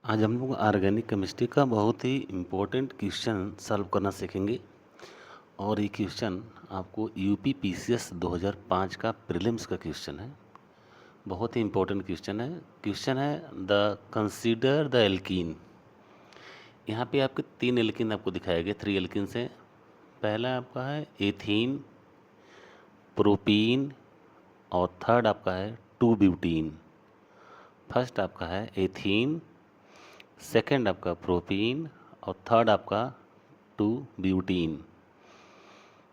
आज हम लोग ऑर्गेनिक केमिस्ट्री का बहुत ही इम्पोर्टेंट क्वेश्चन सॉल्व करना सीखेंगे। और ये क्वेश्चन आपको यूपी पीसीएस 2005 का प्रीलिम्स का क्वेश्चन है। बहुत ही इम्पोर्टेंट क्वेश्चन है द कंसीडर द एल्कीन। यहाँ पे आपके 3 एल्कीन आपको दिखाए गए, 3 एल्कीन से। पहला आपका है एथीन, प्रोपीन और थर्ड आपका है 2 ब्यूटीन। फर्स्ट आपका है एथीन, सेकंड आपका प्रोपीन और थर्ड आपका 2 ब्यूटीन।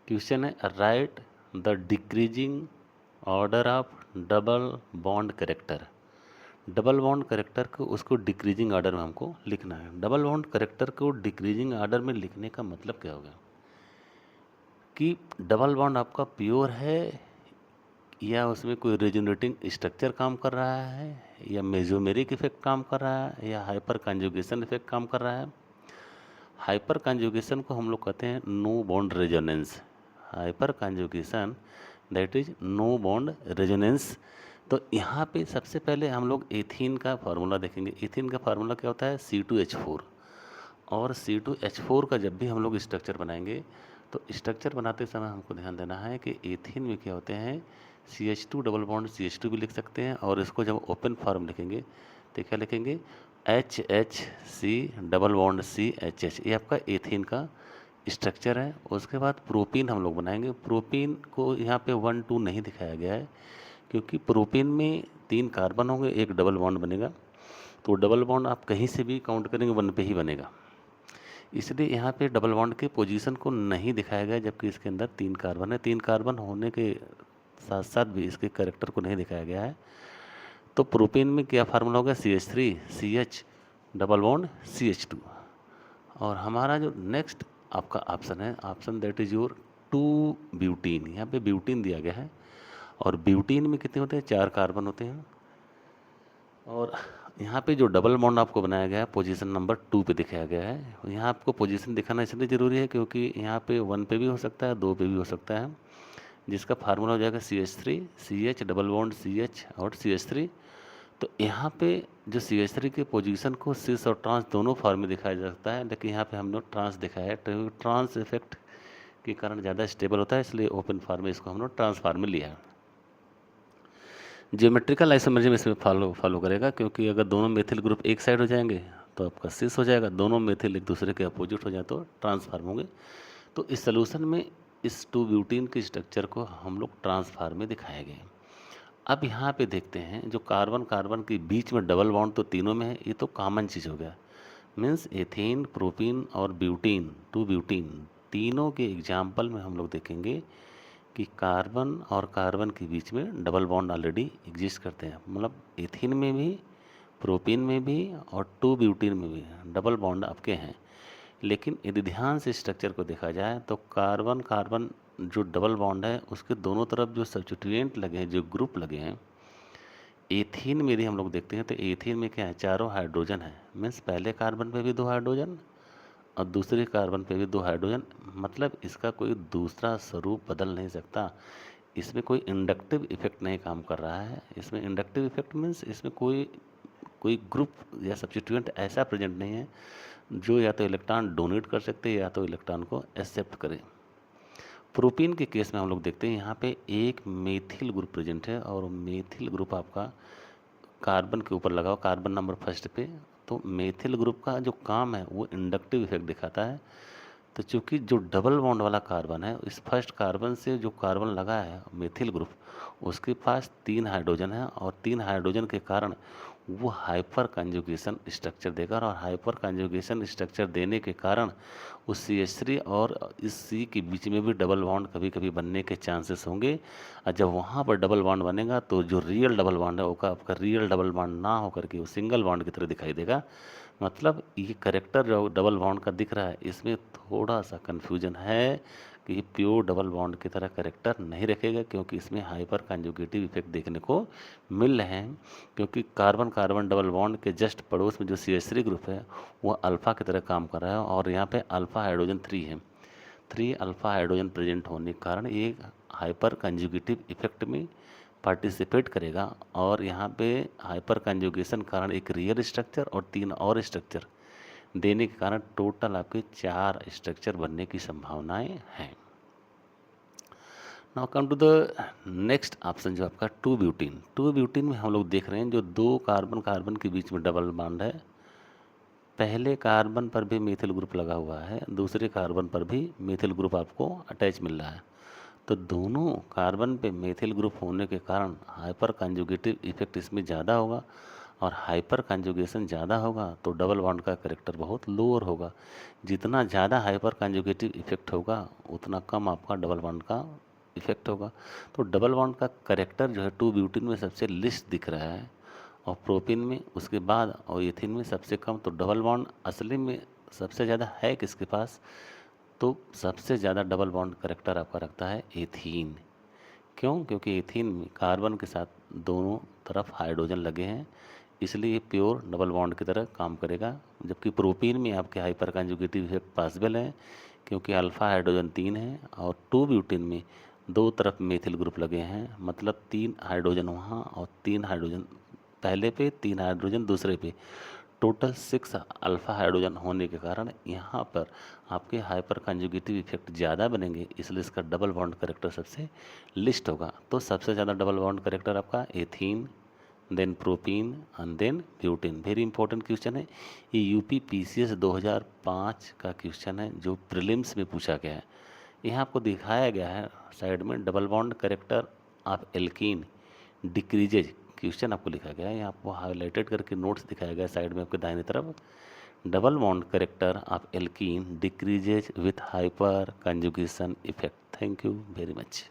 क्वेश्चन है right the decreasing order of double bond character. Double bond character को उसको डिक्रीजिंग ऑर्डर में हमको लिखना है। डबल बॉन्ड करेक्टर को डिक्रीजिंग ऑर्डर में लिखने का मतलब क्या होगा कि डबल बॉन्ड आपका प्योर है या उसमें कोई रेजोनेटिंग स्ट्रक्चर काम कर रहा है या मेजोमेरिक इफेक्ट काम कर रहा है या हाइपर कंजुगेशन इफेक्ट काम कर रहा है। हाइपर कंजुगेशन को हम लोग कहते हैं no bond resonance. Hyperconjugation that is no bond resonance. तो यहाँ पे सबसे पहले हम लोग एथीन का फार्मूला देखेंगे। एथीन का फार्मूला क्या होता है C2H4। और C2H4 का जब भी हम लोग स्ट्रक्चर बनाएंगे तो स्ट्रक्चर बनाते समय हमको ध्यान देना है कि एथीन में क्या होते हैं CH2 डबल बॉन्ड CH2 भी लिख सकते हैं। और इसको जब ओपन फॉर्म लिखेंगे तो क्या लिखेंगे HHC डबल बॉन्ड CHH। ये आपका एथीन का स्ट्रक्चर है। उसके बाद प्रोपीन हम लोग बनाएंगे। प्रोपीन को यहाँ पे 1 2 नहीं दिखाया गया है क्योंकि प्रोपीन में 3 कार्बन होंगे, एक डबल बॉन्ड बनेगा। तो डबल बॉन्ड आप कहीं से भी काउंट करेंगे 1 पे ही बनेगा, इसलिए यहाँ पे डबल बॉन्ड के पोजीशन को नहीं दिखाया गया। जबकि इसके अंदर 3 कार्बन है, 3 कार्बन होने के साथ साथ भी इसके कैरेक्टर को नहीं दिखाया गया है। तो प्रोपीन में क्या फार्मूला होगा CH3 CH double bond CH2। और हमारा जो नेक्स्ट आपका ऑप्शन है, option that is your 2 butene. यहाँ पे ब्यूटीन दिया गया है और ब्यूटीन में कितने होते हैं 4 कार्बन होते हैं। और यहाँ पे जो डबल बॉन्ड आपको बनाया गया है पोजीशन नंबर 2 पे दिखाया गया है। यहाँ आपको पोजीशन दिखाना इसलिए ज़रूरी है क्योंकि यहाँ पे 1 पे भी हो सकता है, 2 पे भी हो सकता है, जिसका फार्मूला हो जाएगा CH3 CH double bond CH और CH3। तो यहाँ पे जो CH3 के पोजीशन को सिस और ट्रांस दोनों फॉर्म में दिखाया जा सकता है, लेकिन यहाँ पे हम लोग ट्रांस दिखाया है। तो ट्रांस इफेक्ट के कारण ज़्यादा स्टेबल होता है, इसलिए ओपन फॉर्म में इसको हम लोग ट्रांस फॉर्म में लिया है। ज्योमेट्रिकल आइसोमरिज्म इसमें फॉलो करेगा क्योंकि अगर दोनों मेथिल ग्रुप एक साइड हो जाएंगे तो आपका सिस हो जाएगा, दोनों मेथिल एक दूसरे के अपोजिट हो जाए तो ट्रांसफार्म होंगे। तो इस सोल्यूशन में इस 2 ब्यूटीन के स्ट्रक्चर को हम लोग ट्रांसफार्म में दिखाए गए। अब यहाँ पे देखते हैं जो कार्बन कार्बन के बीच में डबल बॉन्ड तो तीनों में है, ये तो कॉमन चीज़ हो गया। मीन्स एथेन प्रोपीन और ब्यूटीन 2 ब्यूटीन तीनों के एग्जाम्पल में हम लोग देखेंगे कि कार्बन और कार्बन के बीच में डबल बॉन्ड ऑलरेडी एग्जिस्ट करते हैं। मतलब एथीन में भी, प्रोपीन में भी और 2 ब्यूटीन में भी डबल बॉन्ड आपके हैं। लेकिन यदि ध्यान से स्ट्रक्चर को देखा जाए तो कार्बन कार्बन जो डबल बॉन्ड है उसके दोनों तरफ जो सब्स्टिट्यूएंट लगे हैं, जो ग्रुप लगे हैं, एथीन में यदि हम लोग देखते हैं तो एथीन में क्या है, चारों हाइड्रोजन है। मीन्स पहले कार्बन पे भी 2 हाइड्रोजन और दूसरे कार्बन पे भी 2 हाइड्रोजन। मतलब इसका कोई दूसरा स्वरूप बदल नहीं सकता। इसमें कोई इंडक्टिव इफेक्ट नहीं काम कर रहा है। इसमें इंडक्टिव इफेक्ट मीन्स इसमें कोई कोई ग्रुप या सब्स्टिट्यूएंट ऐसा प्रेजेंट नहीं है जो या तो इलेक्ट्रॉन डोनेट कर सकते हैं या तो इलेक्ट्रॉन को एक्सेप्ट करे। प्रोपीन के केस में हम लोग देखते हैं यहाँ पे एक मेथिल ग्रुप प्रेजेंट है और मेथिल ग्रुप आपका कार्बन के ऊपर लगाओ, कार्बन नंबर फर्स्ट पे। तो मेथिल ग्रुप का जो काम है वो इंडक्टिव इफेक्ट दिखाता है। तो चूंकि जो डबल बॉन्ड वाला कार्बन है, इस फर्स्ट कार्बन से जो कार्बन लगा है मेथिल ग्रुप, उसके पास 3 हाइड्रोजन है और 3 हाइड्रोजन के कारण वो हाइपर कंजुगेशन स्ट्रक्चर देगा। और हाइपर कंजुगेशन स्ट्रक्चर देने के कारण उस CH3 और इस C के बीच में भी डबल बॉन्ड कभी कभी बनने के चांसेस होंगे। और जब वहाँ पर डबल बॉन्ड बनेगा तो जो रियल डबल बॉन्ड है वो आपका रियल डबल बॉन्ड ना होकर के वो सिंगल बॉन्ड की तरह दिखाई देगा। मतलब ये करेक्टर जो डबल बॉन्ड का दिख रहा है इसमें थोड़ा सा कन्फ्यूजन है कि ये प्योर डबल बॉन्ड की तरह करेक्टर नहीं रखेगा, क्योंकि इसमें हाइपर कंजुगेटिव इफेक्ट देखने को मिल रहे हैं। क्योंकि कार्बन कार्बन डबल बॉन्ड के जस्ट पड़ोस में जो CH3 ग्रुप है वो अल्फ़ा की तरह काम कर रहा है और यहाँ पे अल्फ़ा हाइड्रोजन 3 है। 3 अल्फ़ा हाइड्रोजन प्रेजेंट होने के कारण ये हाइपर कंजुगेटिव इफेक्ट में पार्टिसिपेट करेगा और यहाँ पे हाइपर कंजुगेशन कारण एक रियल स्ट्रक्चर और 3 और स्ट्रक्चर देने के कारण टोटल आपके 4 स्ट्रक्चर बनने की संभावनाएं हैं। Now come to the next option जो आपका 2 ब्यूटीन। 2 ब्यूटीन में हम लोग देख रहे हैं जो 2 कार्बन कार्बन के बीच में डबल बॉन्ड है, पहले कार्बन पर भी मेथिल ग्रुप लगा हुआ है, दूसरे कार्बन पर भी मेथिल ग्रुप आपको अटैच मिल रहा है। तो दोनों कार्बन पे मेथिल ग्रुप होने के कारण हाइपर कंजुगेटिव इफेक्ट इसमें ज़्यादा होगा, और हाइपर कंजुगेशन ज़्यादा होगा तो डबल बॉन्ड का करेक्टर बहुत लोअर होगा। जितना ज़्यादा हाइपर कंजुगेटिव इफेक्ट होगा उतना कम आपका डबल बॉन्ड का इफेक्ट होगा। तो डबल बॉन्ड का करेक्टर जो है 2 ब्यूटीन में सबसे लिस्ट दिख रहा है, और प्रोपीन में उसके बाद, और एथीन में सबसे कम। तो डबल बॉन्ड असली में सबसे ज़्यादा है किसके पास? तो सबसे ज़्यादा डबल बॉन्ड करेक्टर आपका रखता है एथीन। क्यों? क्योंकि एथीन में कार्बन के साथ दोनों तरफ हाइड्रोजन लगे हैं, इसलिए ये प्योर डबल बॉन्ड की तरह काम करेगा। जबकि प्रोपीन में आपके हाइपर कंजुगेटिव इफेक्ट पॉसिबल है, क्योंकि अल्फा हाइड्रोजन 3 है, और 2 ब्यूटीन में 2 तरफ मेथिल ग्रुप लगे हैं, मतलब 3 हाइड्रोजन वहाँ और 3 हाइड्रोजन पहले पे, 3 हाइड्रोजन दूसरे पे, टोटल 6 अल्फा हाइड्रोजन होने के कारण यहाँ पर आपके हाइपर कंजुगेटिव इफेक्ट ज़्यादा बनेंगे, इसलिए इसका डबल बॉन्ड करेक्टर सबसे लिस्ट होगा। तो सबसे ज़्यादा डबल बॉन्ड करेक्टर आपका ethene, then propene and then butene. Very important question है ये, यूपी पीसीएस 2005 का क्वेश्चन है जो प्रीलिम्स में पूछा गया है। यहाँ आपको दिखाया गया है साइड में double bond character of alkene decreases, question आपको लिखा गया है, यहाँ आपको हाईलाइटेड करके नोट्स दिखाया गया है साइड में आपके दाहिने तरफ। Double bond character of alkene decreases with hyper conjugation effect. Thank you very much.